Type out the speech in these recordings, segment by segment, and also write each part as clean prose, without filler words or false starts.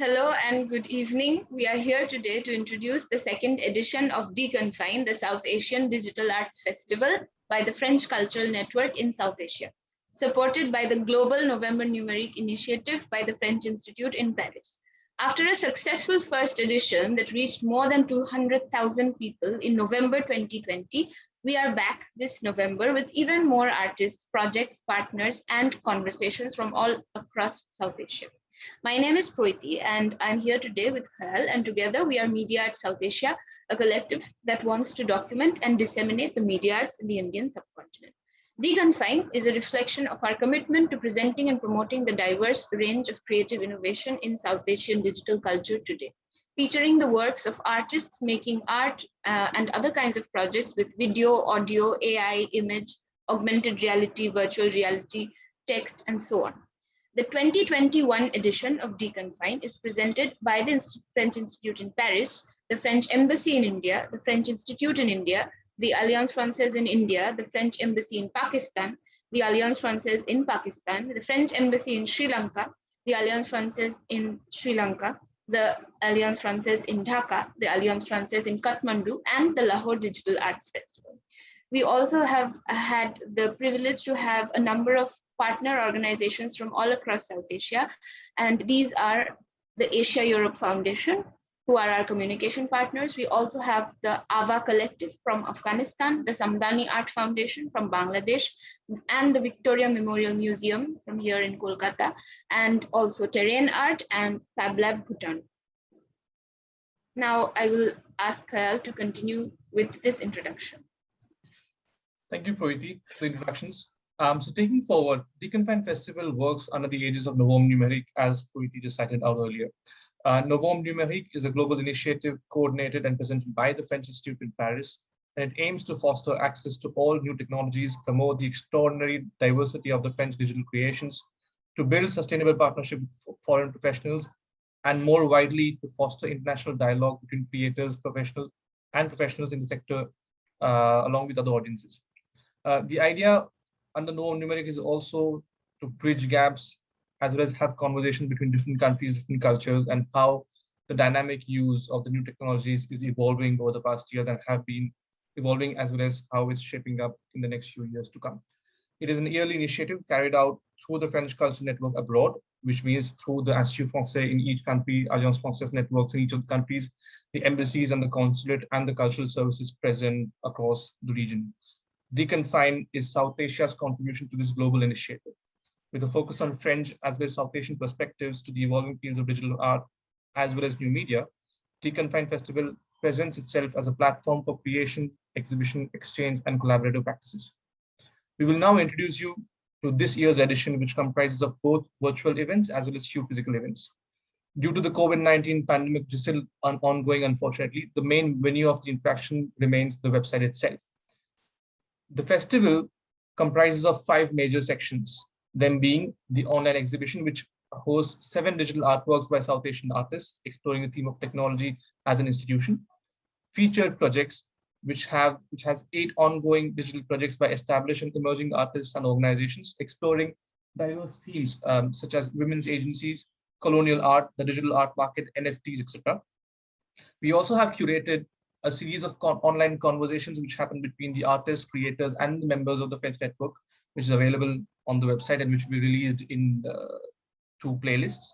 Hello and good evening. We are here today to introduce the second edition of DeConfine, the South Asian Digital Arts Festival by the French Cultural Network in South Asia, supported by the Global November Numeric Initiative by the French Institute in Paris. After a successful first edition that reached more than 200,000 people in November 2020, we are back this November with even more artists, projects, partners, and conversations from all across South Asia. My name is Proiti, and I'm here today with Khayal, and together we are Media Arts South Asia, a collective that wants to document and disseminate the media arts in the Indian subcontinent. DeConfine is a reflection of our commitment to presenting and promoting the diverse range of creative innovation in South Asian digital culture today, featuring the works of artists making art and other kinds of projects with video, audio, AI, image, augmented reality, virtual reality, text, and so on. The 2021 edition of DeConfine is presented by the French Institute in Paris, the French Embassy in India, the French Institute in India, the Alliance Française in India, the French Embassy in Pakistan, the Alliance Française in Pakistan, the French Embassy in Sri Lanka, the Alliance Française in Sri Lanka, the Alliance Française in Dhaka, the Alliance Française in Kathmandu, and the Lahore Digital Arts Festival. We also have had the privilege to have a number of partner organizations from all across South Asia, and these are the Asia Europe Foundation, who are our communication partners. We also have the AVA Collective from Afghanistan, the Samdani Art Foundation from Bangladesh, and the Victoria Memorial Museum from here in Kolkata, and also Terrain Art and Fab Lab Bhutan. Now I will ask Khayal to continue with this introduction. Thank you, Proiti, for the introductions. So taking forward, DeConfine Festival works under the aegis of November Numeric, as Proiti just cited out earlier. November Numeric is a global initiative coordinated and presented by the French Institute in Paris, and it aims to foster access to all new technologies, promote the extraordinary diversity of the French digital creations, to build sustainable partnership with foreign professionals, and more widely, to foster international dialogue between creators, professionals in the sector, along with other audiences. The idea under November Numeric is also to bridge gaps as well as have conversations between different countries, different cultures, and how the dynamic use of the new technologies is evolving over the past years and have been evolving, as well as how it's shaping up in the next few years to come. It is an yearly initiative carried out through the French Cultural Network abroad, which means through the Institut Français in each country, Alliance Française networks in each of the countries, the embassies and the consulate and the cultural services present across the region. DeConfine is South Asia's contribution to this global initiative, with a focus on French as well as South Asian perspectives to the evolving fields of digital art as well as new media. DeConfine Festival presents itself as a platform for creation, exhibition, exchange, and collaborative practices. We will now introduce you to this year's edition, which comprises of both virtual events as well as few physical events. Due to the COVID-19 pandemic, which is still ongoing, unfortunately, the main venue of the interaction remains the website itself. The festival comprises of 5 major sections, them being the online exhibition, which hosts 7 digital artworks by South Asian artists exploring the theme of technology as an institution, featured projects, which has 8 ongoing digital projects by established and emerging artists and organizations exploring diverse themes such as women's agencies, colonial art, the digital art market, NFTs, etc. We also have curated a series of online conversations which happen between the artists, creators, and the members of the French network, which is available on the website and which will be released in 2 playlists.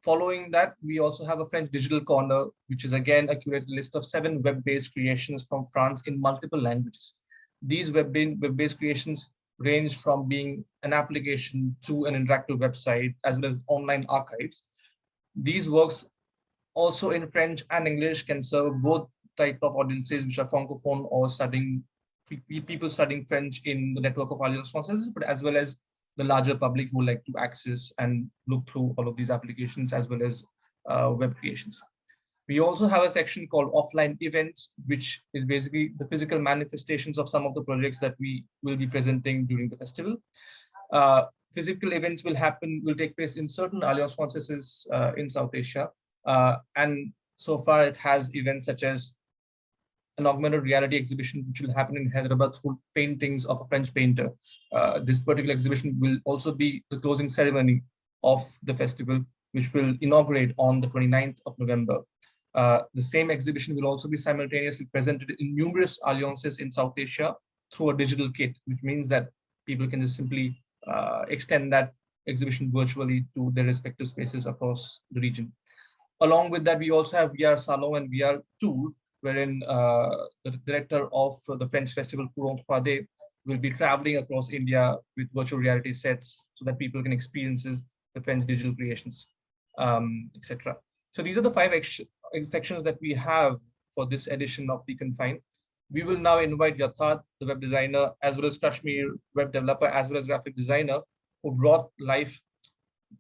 Following that, we also have a French digital corner, which is again a curated list of 7 web-based creations from France in multiple languages. These web-based creations range from being an application to an interactive website, as well as online archives. These works, also in French and English, can serve both type of audiences, which are francophone or people studying French in the network of Alliance Française, but as well as the larger public who like to access and look through all of these applications as well as web creations. We also have a section called offline events, which is basically the physical manifestations of some of the projects that we will be presenting during the festival. Physical events will take place in certain Alliance Françaises in South Asia. And so far it has events such as an augmented reality exhibition, which will happen in Hyderabad through paintings of a French painter. This particular exhibition will also be the closing ceremony of the festival, which will inaugurate on the 29th of November. The same exhibition will also be simultaneously presented in numerous alliances in South Asia through a digital kit, which means that people can just simply extend that exhibition virtually to their respective spaces across the region. Along with that, we also have VR Salon and VR Tour, wherein the director of the French festival, Courant Fade, will be traveling across India with virtual reality sets so that people can experience the French digital creations, etc. So these are the five sections that we have for this edition of DeConfine. We will now invite Yatharth, the web designer, as well as Kashmir, web developer, as well as graphic designer, who brought life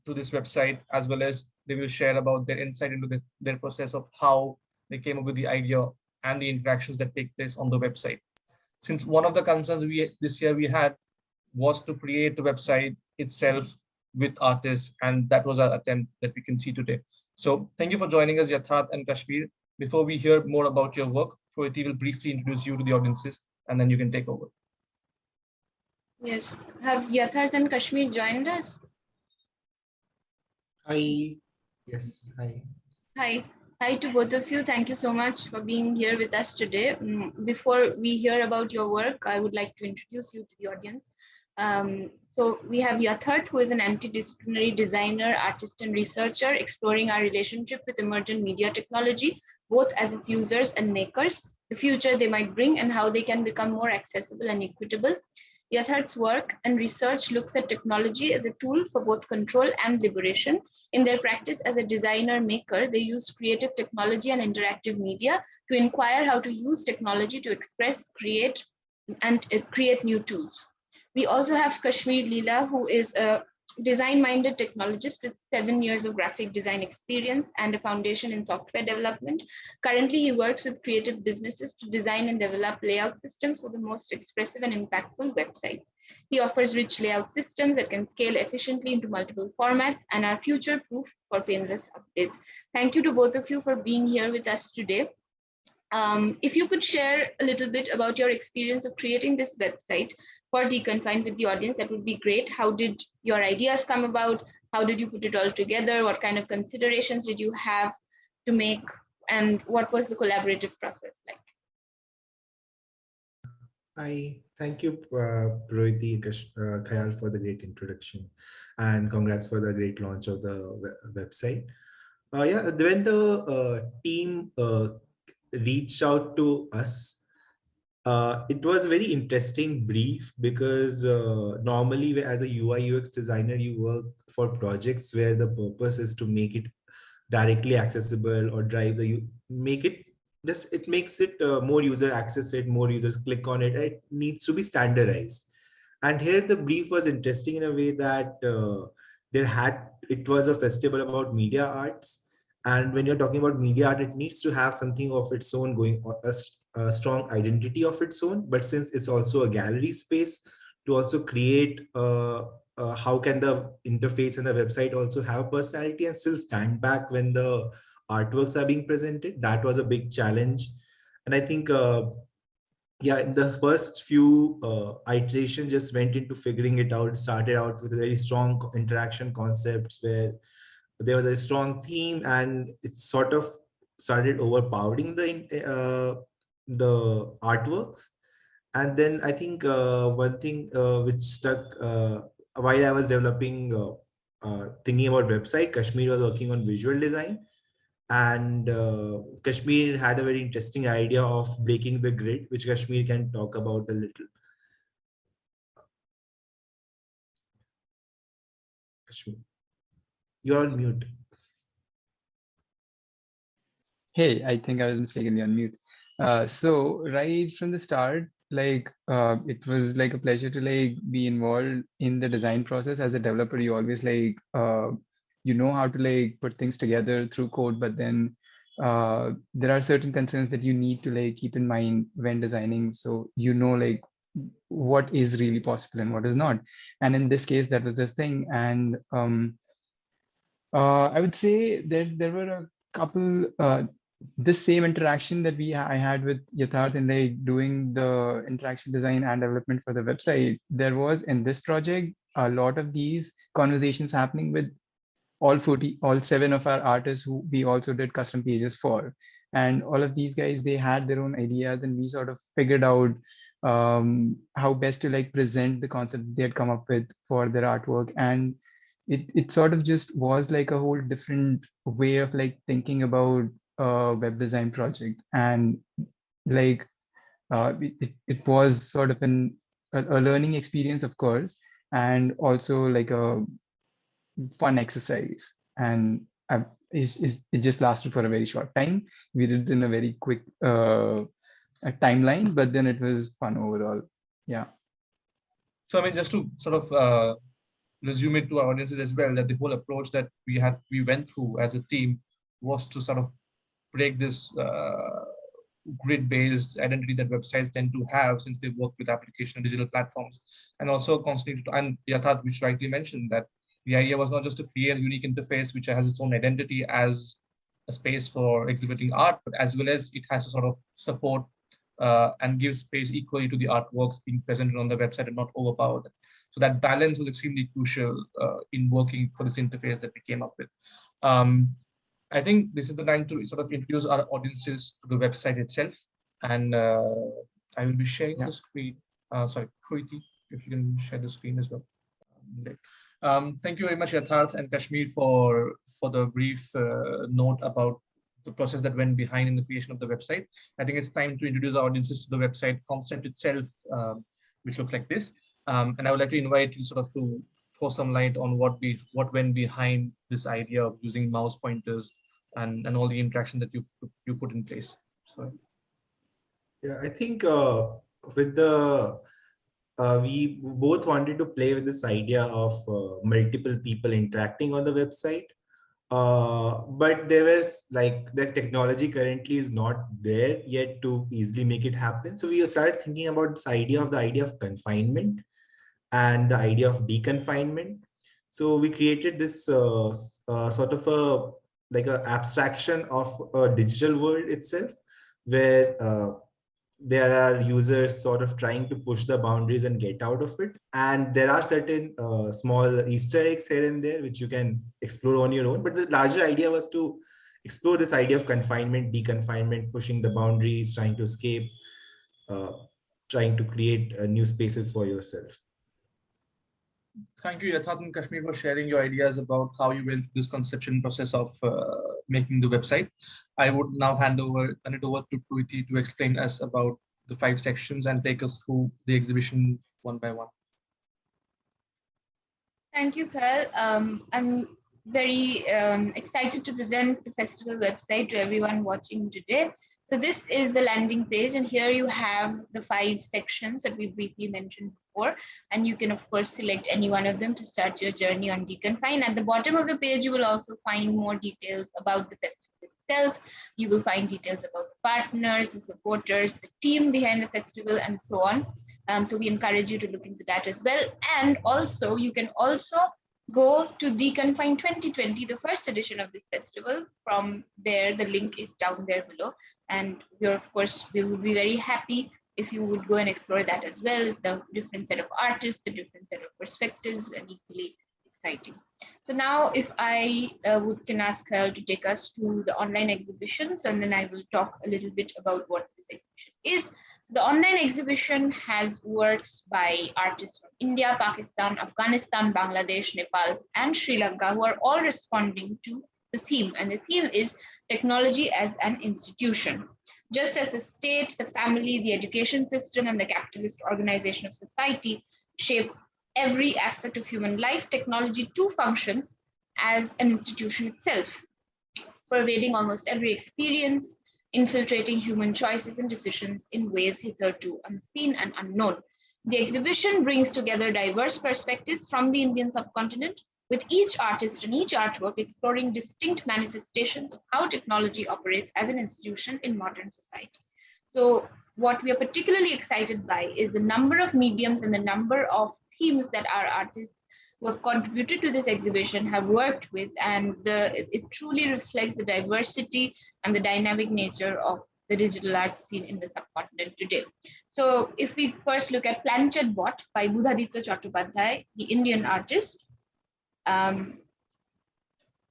to this website, as well as they will share about their insight into their process of how they came up with the idea and the interactions that take place on the website. Since one of the concerns this year we had was to create the website itself with artists, and that was our attempt that we can see today. So thank you for joining us, Yatharth and Kashmir. Before we hear more about your work, Proiti will briefly introduce you to the audiences, and then you can take over. Yes. Have Yatharth and Kashmir joined us? Hi. Yes, hi. Hi. Hi to both of you. Thank you so much for being here with us today. Before we hear about your work, I would like to introduce you to the audience. So we have Yatharth, who is an antidisciplinary designer, artist, and researcher exploring our relationship with emergent media technology, both as its users and makers, the future they might bring, and how they can become more accessible and equitable. Yatharth's work and research looks at technology as a tool for both control and liberation. In their practice as a designer maker, they use creative technology and interactive media to inquire how to use technology to express, create, and create new tools. We also have Kashmir Leela, who is a design-minded technologist with 7 years of graphic design experience and a foundation in software development. Currently, he works with creative businesses to design and develop layout systems for the most expressive and impactful websites. He offers rich layout systems that can scale efficiently into multiple formats and are future-proof for painless updates. Thank you to both of you for being here with us today. If you could share a little bit about your experience of creating this website for DeConfine with the audience, that would be great. How did your ideas come about? How did you put it all together? What kind of considerations did you have to make? And what was the collaborative process like? Hi, thank you, Proiti Khayal, for the great introduction, and congrats for the great launch of the website. Yeah, when the team reached out to us, it was a very interesting brief because normally as a UI UX designer, you work for projects where the purpose is to make it directly accessible or drive make it just, it makes it more user access it, more users click on it. It needs to be standardized. And here the brief was interesting in a way that it was a festival about media arts. And when you're talking about media art, it needs to have something of its own going, a strong identity of its own. But since it's also a gallery space, to also create how can the interface and the website also have personality and still stand back when the artworks are being presented, that was a big challenge. And I think yeah, in the first few iterations just went into figuring it out. Started out with a very strong interaction concepts where there was a strong theme, and it sort of started overpowering the artworks. And then I think one thing which stuck while I was developing, thinking about website, Kashmir was working on visual design. And Kashmir had a very interesting idea of breaking the grid, which Kashmir can talk about a little. Kashmir, you're on mute. Hey, I think I was mistakenly on mute. So right from the start, like it was like a pleasure to like be involved in the design process. As a developer, you always like you know how to like put things together through code, but then there are certain concerns that you need to like keep in mind when designing, so you know like what is really possible and what is not. And in this case, that was this thing. And I would say there were a couple the same interaction that I had with Yatharth in like doing the interaction design and development for the website. There was in this project a lot of these conversations happening with all 7 of our artists who we also did custom pages for. And all of these guys, they had their own ideas, and we sort of figured out how best to like present the concept they had come up with for their artwork. And it sort of just was like a whole different way of like thinking about a web design project. And like it was sort of a learning experience, of course, and also like a fun exercise. And it just lasted for a very short time. We did it in a very quick timeline, but then it was fun overall. Yeah. So I mean, just to sort of resume it to our audiences as well, that the whole approach that we went through as a team was to sort of break this grid-based identity that websites tend to have, since they work with application and digital platforms, and also constantly and Yatharth, which rightly mentioned, that the idea was not just to create a unique interface which has its own identity as a space for exhibiting art, but as well as it has to sort of support and give space equally to the artworks being presented on the website and not overpower them. So that balance was extremely crucial in working for this interface that we came up with. I think this is the time to sort of introduce our audiences to the website itself. And I will be sharing the screen. Sorry, Kruiti, if you can share the screen as well. Thank you very much, Yatharth and Kashmir, for the brief note about the process that went behind in the creation of the website. I think it's time to introduce our audiences to the website concept itself, which looks like this. And I would like to invite you sort of to throw some light on what went behind this idea of using mouse pointers and all the interaction that you put in place. So, yeah, I think with the we both wanted to play with this idea of multiple people interacting on the website. But there was like the technology currently is not there yet to easily make it happen. So we started thinking about this idea of confinement and the idea of deconfinement. So we created this sort of a abstraction of a digital world itself, where there are users sort of trying to push the boundaries and get out of it. And there are certain small Easter eggs here and there, which you can explore on your own. But the larger idea was to explore this idea of confinement, deconfinement, pushing the boundaries, trying to escape, trying to create new spaces for yourself. Thank you, Yatharth and Kashmir, for sharing your ideas about how you went through this conception process of making the website. I would now turn it over to Kruiti to explain us about the 5 sections and take us through the exhibition one by one. Thank you, Kyle. I'm very excited to present the festival website to everyone watching today. So this is the landing page, and here you have the 5 sections that we briefly mentioned before, and you can of course select any one of them to start your journey on DeConfine. At the bottom of the page, you will also find more details about the festival itself. You will find details about the partners, the supporters, the team behind the festival, and so on. So we encourage you to look into that as well. And also, you can also go to DeConfine 2020, the first edition of this festival. From there, the link is down there below. And we would be very happy if you would go and explore that as well. The different set of artists, the different set of perspectives, and equally exciting. So now if I can ask Kyle to take us through the online exhibitions, and then I will talk a little bit about what this exhibition is. So the online exhibition has works by artists from India, Pakistan, Afghanistan, Bangladesh, Nepal, and Sri Lanka, who are all responding to the theme. And the theme is technology as an institution. Just as the state, the family, the education system, and the capitalist organization of society shape every aspect of human life, technology too functions as an institution itself, pervading almost every experience, infiltrating human choices and decisions in ways hitherto unseen and unknown. The exhibition brings together diverse perspectives from the Indian subcontinent, with each artist and each artwork exploring distinct manifestations of how technology operates as an institution in modern society. So what we are particularly excited by is the number of mediums and the number of themes that our artists who have contributed to this exhibition have worked with, and it truly reflects the diversity and the dynamic nature of the digital art scene in the subcontinent today. So if we first look at Planchet Bot by Budhaditya Chattopadhyay, the Indian artist,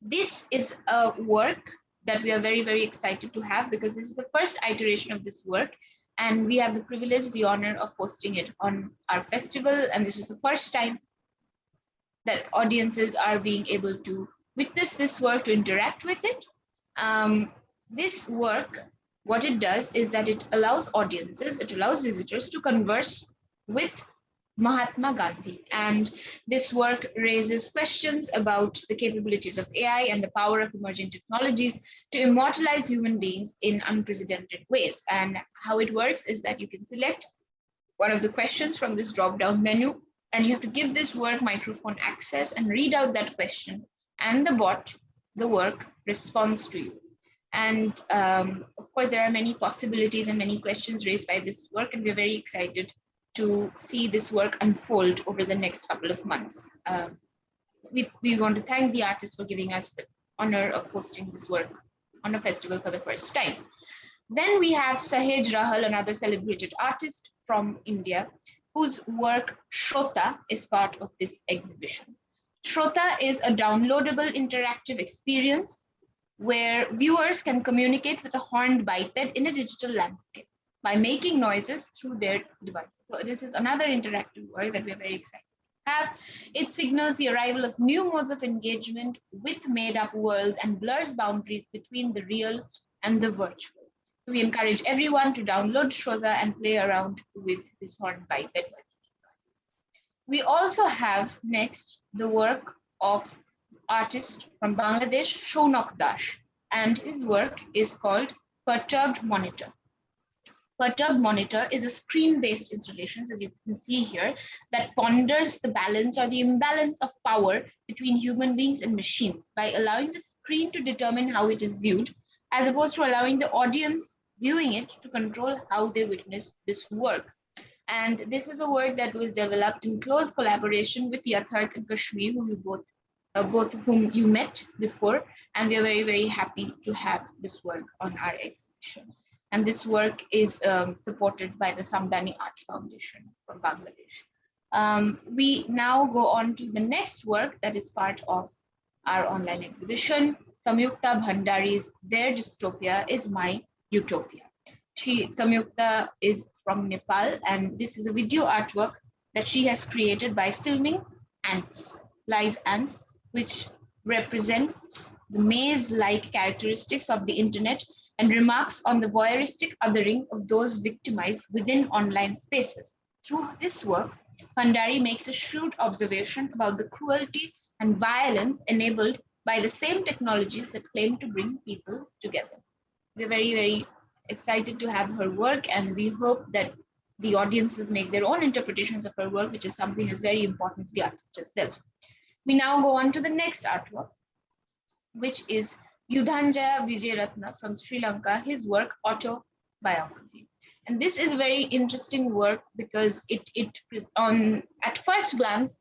This is a work that we are very, very excited to have because this is the first iteration of this work. And we have the privilege, the honor of hosting it on our festival. And this is the first time that audiences are being able to witness this work, to interact with it. This work, what it does is that it allows audiences, it allows visitors to converse with Mahatma Gandhi. And this work raises questions about the capabilities of AI and the power of emerging technologies to immortalize human beings in unprecedented ways. And how it works is that you can select one of the questions from this drop-down menu, and you have to give this work microphone access and read out that question. And the bot, the work, responds to you. And of course, there are many possibilities and many questions raised by this work, and we're very excited to see this work unfold over the next couple of months. We want to thank the artist for giving us the honor of hosting this work on a festival for the first time. Then we have Saheed Rahul, another celebrated artist from India, whose work Shrota is part of this exhibition. Shrota is a downloadable interactive experience where viewers can communicate with a horned biped in a digital landscape by making noises through their devices. So this is another interactive work that we're very excited to have. It signals the arrival of new modes of engagement with made-up worlds and blurs boundaries between the real and the virtual. So we encourage everyone to download Shroza and play around with this horned biped. We also have next the work of artist from Bangladesh, Shounak Dash, and his work is called Perturbed Monitor. Perturbed Monitor is a screen-based installation, as you can see here, that ponders the balance or the imbalance of power between human beings and machines by allowing the screen to determine how it is viewed, as opposed to allowing the audience viewing it to control how they witness this work. And this is a work that was developed in close collaboration with Yudhanja and Kashmir, who you both of whom you met before, and we are very, very happy to have this work on our exhibition. And this work is supported by the Samdani Art Foundation from Bangladesh. We now go on to the next work that is part of our online exhibition, Samyukta Bhandari's Their Dystopia is My Utopia. Samyukta is from Nepal, and this is a video artwork that she has created by filming ants, live ants, which represents the maze-like characteristics of the internet and remarks on the voyeuristic othering of those victimized within online spaces. Through this work, Bhandari makes a shrewd observation about the cruelty and violence enabled by the same technologies that claim to bring people together. We're very, very excited to have her work, and we hope that the audiences make their own interpretations of her work, which is something that's very important to the artist herself. We now go on to the next artwork, which is Yudhanja Vijay Ratna from Sri Lanka, his work Autobiography. And this is very interesting work because at first glance,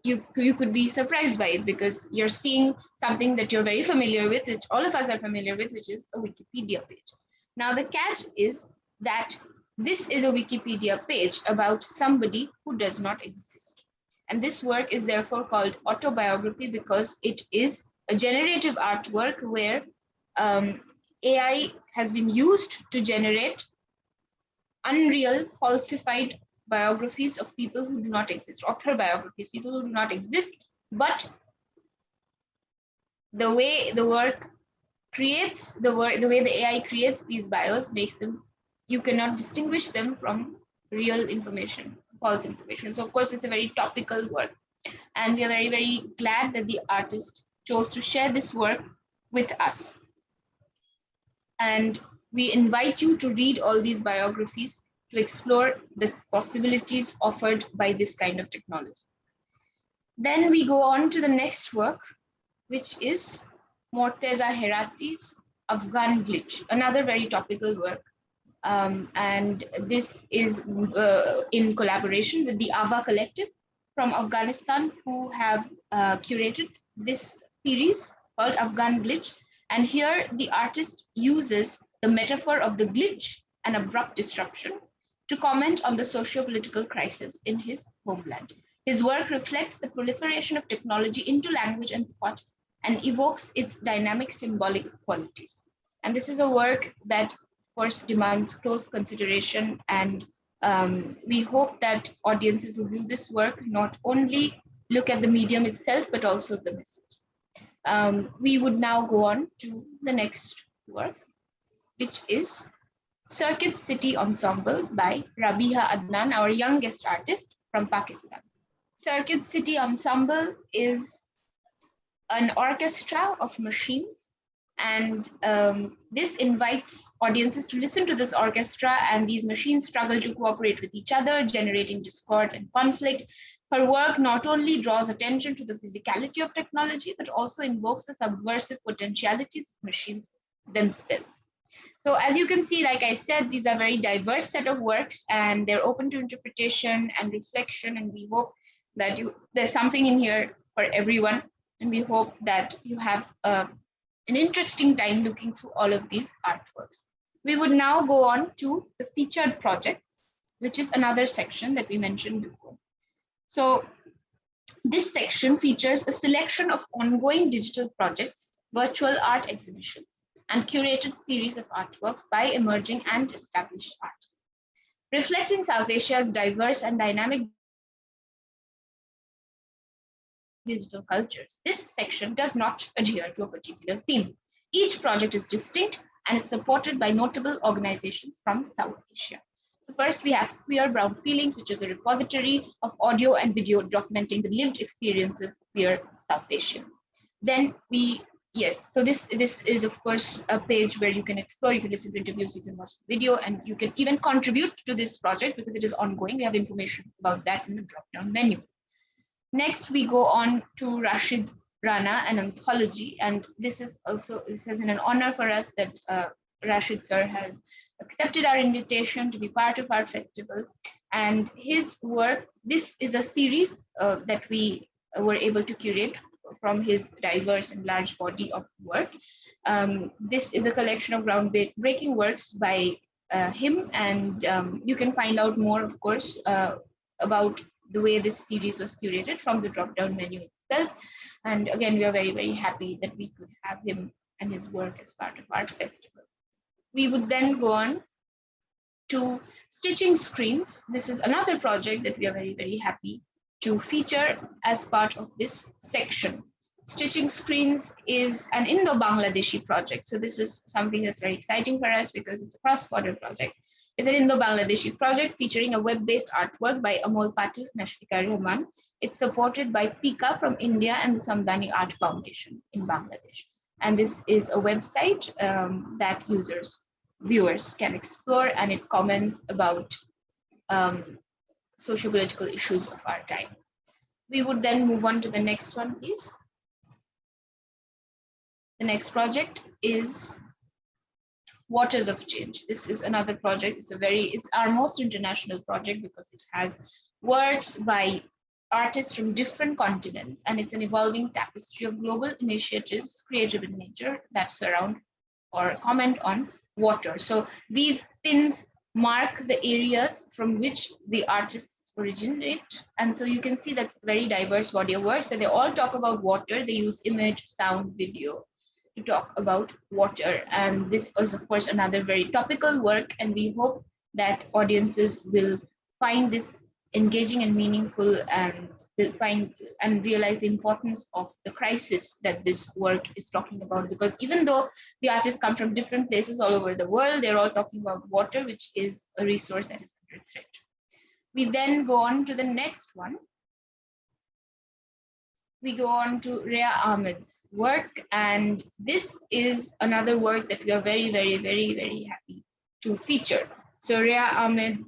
you could be surprised by it because you're seeing something that you're very familiar with, which all of us are familiar with, which is a Wikipedia page. Now, the catch is that this is a Wikipedia page about somebody who does not exist. And this work is therefore called Autobiography because it is a generative artwork where AI has been used to generate unreal, falsified biographies of people who do not exist, author biographies, people who do not exist, but the way the work creates the way the AI creates these bios makes them, you cannot distinguish them from real information, false information. So of course, it's a very topical work. And we are very, very glad that the artist chose to share this work with us. And we invite you to read all these biographies to explore the possibilities offered by this kind of technology. Then we go on to the next work, which is Morteza Herati's Afghan Glitch, another very topical work. And this is in collaboration with the Ava Collective from Afghanistan, who have curated this series called Afghan Glitch. And here the artist uses the metaphor of the glitch and abrupt disruption to comment on the socio-political crisis in his homeland. His work reflects the proliferation of technology into language and thought and evokes its dynamic symbolic qualities. And this is a work that, of course, demands close consideration, and we hope that audiences who view this work not only look at the medium itself, but also the message. We would now go on to the next work, which is Circuit City Ensemble by Rabiha Adnan, our youngest artist from Pakistan. Circuit City Ensemble is an orchestra of machines, and this invites audiences to listen to this orchestra, and these machines struggle to cooperate with each other, generating discord and conflict. Her work not only draws attention to the physicality of technology, but also invokes the subversive potentialities of machines themselves. So as you can see, like I said, these are very diverse set of works, and they're open to interpretation and reflection, and we hope that there's something in here for everyone, and we hope that you have an interesting time looking through all of these artworks. We would now go on to the featured projects, which is another section that we mentioned before. So this section features a selection of ongoing digital projects, virtual art exhibitions, and curated series of artworks by emerging and established artists. Reflecting South Asia's diverse and dynamic digital cultures, this section does not adhere to a particular theme. Each project is distinct and is supported by notable organizations from South Asia. So first we have Queer Brown Feelings, which is a repository of audio and video documenting the lived experiences of queer South Asians. Then so this is of course a page where you can explore, you can listen to interviews, you can watch the video, and you can even contribute to this project because it is ongoing. We have information about that in the drop-down menu. Next, we go on to Rashid Rana, an anthology, and this has been an honor for us that Rashid sir has accepted our invitation to be part of our festival. And his work, this is a series that we were able to curate from his diverse and large body of work. This is a collection of groundbreaking works by him, and you can find out more, of course, about the way this series was curated from the drop-down menu itself. And again, we are very, very happy that we could have him and his work as part of our festival. We would then go on to Stitching Screens. This is another project that we are very, very happy to feature as part of this section. Stitching Screens is an Indo-Bangladeshi project. So this is something that's very exciting for us because it's a cross-border project. It's an Indo-Bangladeshi project featuring a web-based artwork by Amol Patil and Ashfika Rahman. It's supported by Pika from India and the Samdani Art Foundation in Bangladesh. And this is a website that viewers can explore, and it comments about socio-political issues of our time. We would then move on to the next one, please. The next project is Waters of Change. This is another project. It's our most international project because it has works by artists from different continents, and it's an evolving tapestry of global initiatives creative in nature that surround or comment on water. So these pins mark the areas from which the artists originate, and so you can see that's a very diverse body of works where they all talk about water. They use image, sound, video to talk about water, and this is of course another very topical work, and we hope that audiences will find this engaging and meaningful, and will find and realize the importance of the crisis that this work is talking about, because even though the artists come from different places all over the world, they're all talking about water, which is a resource that is under threat. We then go on to the next one. We go on to Rhea Ahmed's work, and this is another work that we are very, very, very, very happy to feature. So Rhea Ahmed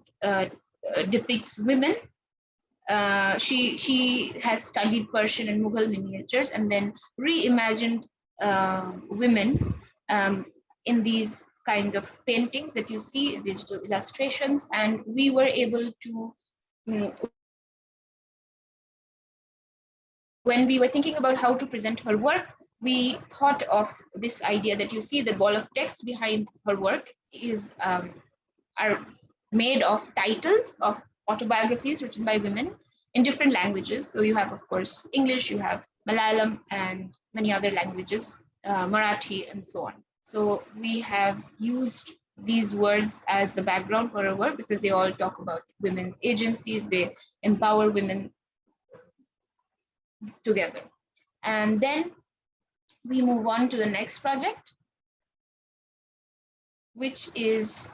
depicts women. She has studied Persian and Mughal miniatures and then reimagined women in these kinds of paintings that you see, digital illustrations, and we were able to when we were thinking about how to present her work, we thought of this idea that you see the wall of text behind her work are made of titles of autobiographies written by women in different languages. So you have, of course, English, you have Malayalam, and many other languages, Marathi, and so on. So we have used these words as the background for our work because they all talk about women's agencies, they empower women together. And then we move on to the next project, which is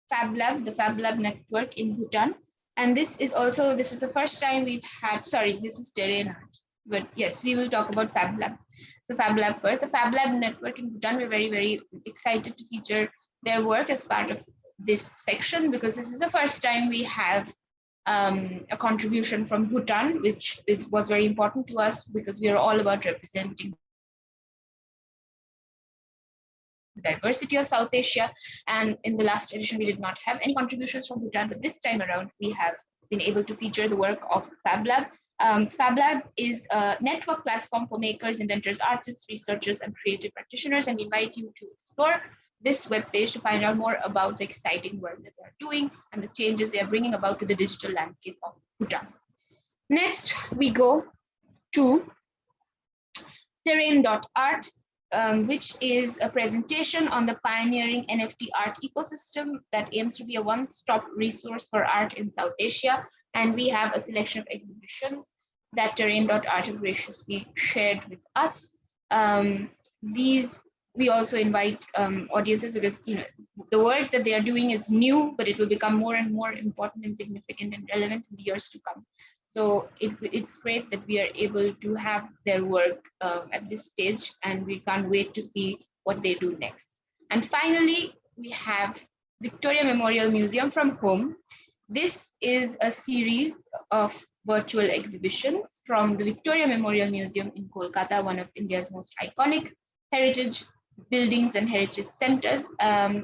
Fab Lab, the Fab Lab network in Bhutan. And this is the first time we've had, sorry, this is terrain art. But yes, we will talk about Fab Lab. So Fab Lab first, the Fab Lab network in Bhutan, we're very, very excited to feature their work as part of this section because this is the first time we have a contribution from Bhutan, which was very important to us because we are all about representing diversity of South Asia. And in the last edition, we did not have any contributions from Bhutan, but this time around, we have been able to feature the work of Fab Lab. Fab Lab is a network platform for makers, inventors, artists, researchers, and creative practitioners, and we invite you to explore this webpage to find out more about the exciting work that they're doing and the changes they are bringing about to the digital landscape of Bhutan. Next, we go to terrain.art, which is a presentation on the pioneering NFT art ecosystem that aims to be a one-stop resource for art in South Asia. And we have a selection of exhibitions that terrain.art have graciously shared with us. We also invite audiences because the work that they are doing is new, but it will become more and more important and significant and relevant in the years to come. So it's great that we are able to have their work at this stage, and we can't wait to see what they do next. And finally, we have Victoria Memorial Museum from Home. This is a series of virtual exhibitions from the Victoria Memorial Museum in Kolkata, one of India's most iconic heritage buildings and heritage centers.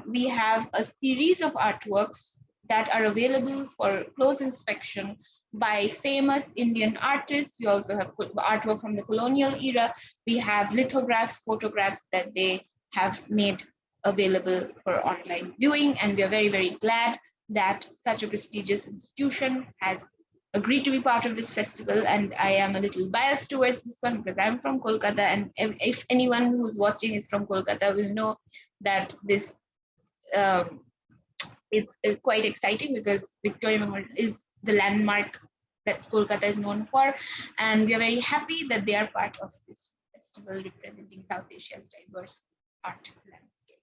We have a series of artworks that are available for close inspection by famous Indian artists. We also have artwork from the colonial era. We have lithographs, photographs that they have made available for online viewing. And we are very, very glad that such a prestigious institution has agreed to be part of this festival. And I am a little biased towards this one because I'm from Kolkata, and if anyone who's watching is from Kolkata will know that this is quite exciting because Victoria Memorial is the landmark that Kolkata is known for. And we are very happy that they are part of this festival representing South Asia's diverse art landscape.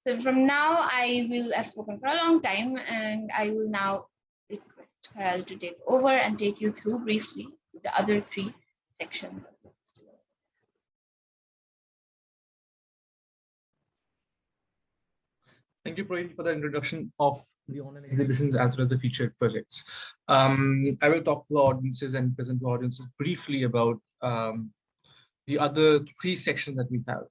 So from now, I've spoken for a long time, and I will now request Kyle to take over and take you through briefly the other three sections of the festival. Thank you, Prohit, for the introduction of the online exhibitions as well as the featured projects. I will talk to audiences and present to audiences briefly about the other three sections that we have.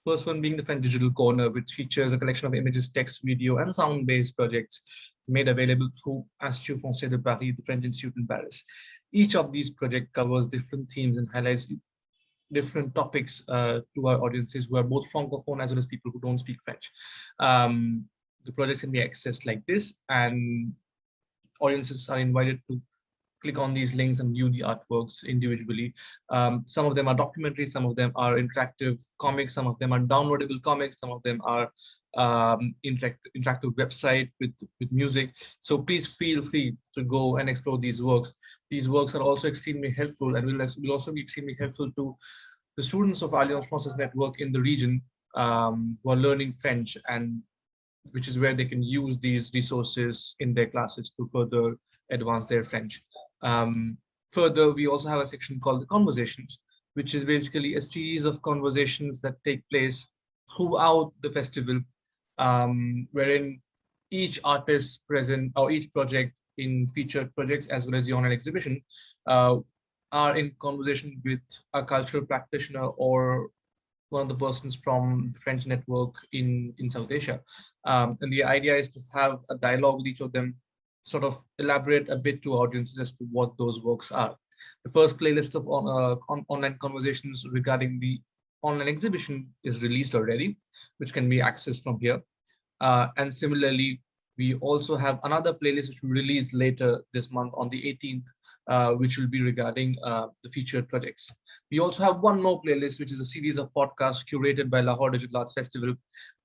First one being the French Digital Corner, which features a collection of images, text, video, and sound-based projects made available through Institut Français de Paris, the French Institute in Paris. Each of these projects covers different themes and highlights different topics to our audiences who are both Francophone as well as people who don't speak French. The projects can be accessed like this, and audiences are invited to click on these links and view the artworks individually. Some of them are documentaries, some of them are interactive comics, some of them are downloadable comics, some of them are interactive website with music. So please feel free to go and explore these works. These works are also extremely helpful and will also be extremely helpful to the students of Alliance Française Network in the region who are learning French, and which is where they can use these resources in their classes to further advance their French. Further, we also have a section called the Conversations, which is basically a series of conversations that take place throughout the festival, wherein each artist present or each project in featured projects as well as the online exhibition are in conversation with a cultural practitioner or one of the persons from the French network in South Asia. And the idea is to have a dialogue with each of them, sort of elaborate a bit to audiences as to what those works are. The first playlist of online conversations regarding the online exhibition is released already, which can be accessed from here. And similarly, we also have another playlist which we released later this month on the 18th, which will be regarding the featured projects. We also have one more playlist, which is a series of podcasts curated by Lahore Digital Arts Festival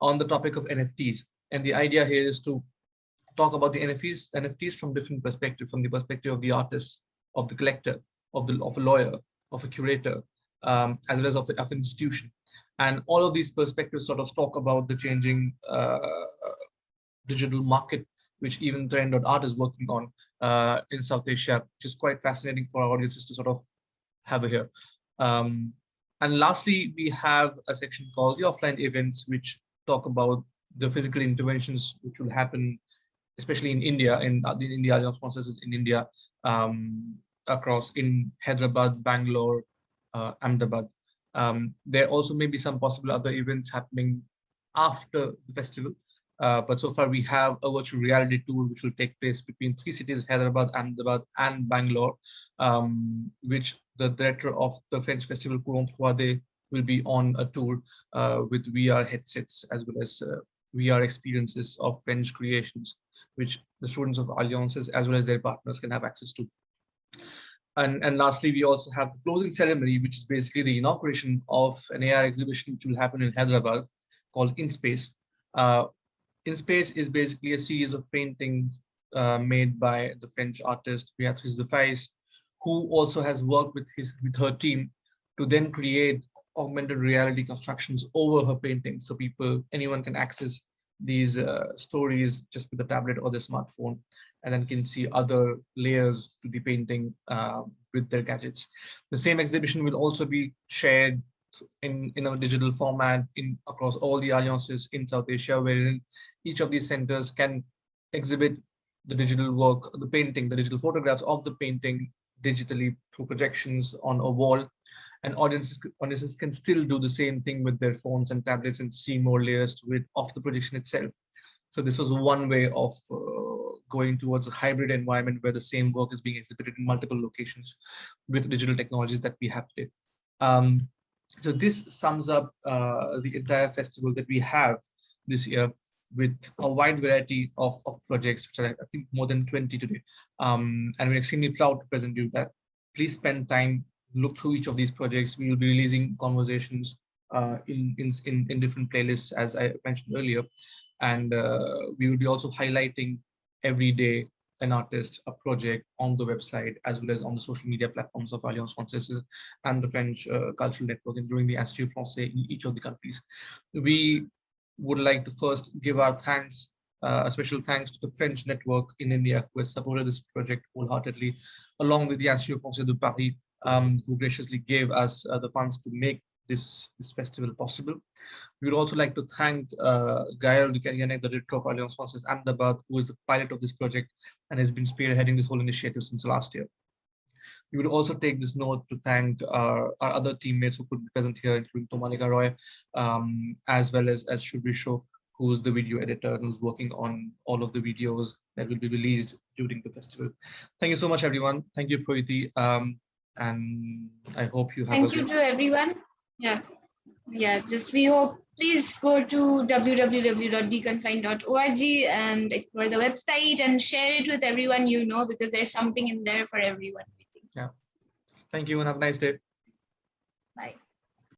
on the topic of NFTs. And the idea here is to talk about the NFTs from different perspectives, from the perspective of the artist, of the collector, of a lawyer, of a curator, as well as of an institution. And all of these perspectives sort of talk about the changing digital market, which even Trend.art is working on in South Asia, which is quite fascinating for our audiences to sort of have a hear. And lastly, we have a section called the offline events, which talk about the physical interventions which will happen, especially in India, in the Alliance sponsors in India, across in Hyderabad, Bangalore, Ahmedabad. There also may be some possible other events happening after the festival. But so far we have a virtual reality tour which will take place between 3 cities, Hyderabad, Ahmedabad, and Bangalore, which the director of the French festival, Courant Froide, will be on a tour with VR headsets as well as VR experiences of French creations, which the students of Alliances as well as their partners can have access to. And lastly, we also have the closing ceremony, which is basically the inauguration of an AR exhibition which will happen in Hyderabad called In Space. In Space is basically a series of paintings made by the French artist Béatrice Defais, who also has worked with her team to then create augmented reality constructions over her paintings. So anyone can access these stories just with a tablet or the smartphone, and then can see other layers to the painting with their gadgets. The same exhibition will also be shared in a digital format across all the alliances in South Asia, wherein each of these centers can exhibit the digital work, the painting, the digital photographs of the painting digitally through projections on a wall. And audiences can still do the same thing with their phones and tablets and see more layers to it of the projection itself. So this was one way of going towards a hybrid environment where the same work is being exhibited in multiple locations with digital technologies that we have today. So this sums up the entire festival that we have this year, with a wide variety of projects, which are, I think, more than 20 today. And we're extremely proud to present you that. Please spend time, look through each of these projects. We will be releasing conversations in different playlists, as I mentioned earlier. And we will be also highlighting every day an artist, a project on the website, as well as on the social media platforms of Alliance Française and the French Cultural Network, including the Institut Français in each of the countries. We would like to first give our thanks, a special thanks to the French network in India, who has supported this project wholeheartedly, along with the Institut Français de Paris, who graciously gave us the funds to make this festival possible. We would also like to thank Gaël Ducarianet, the director of Alliance Française Ahmedabad, who is the pilot of this project and has been spearheading this whole initiative since last year. We would also take this note to thank our other teammates who could be present here, including Tomalika Roy, as well as Shubhi Show, who is the video editor and who's working on all of the videos that will be released during the festival. Thank you so much, everyone. Thank you, Proiti. And I hope you have Thank you to everyone. Yeah, just we hope, please go to www.deconfine.org and explore the website and share it with everyone you know, because there's something in there for everyone. Yeah. Thank you and have a nice day.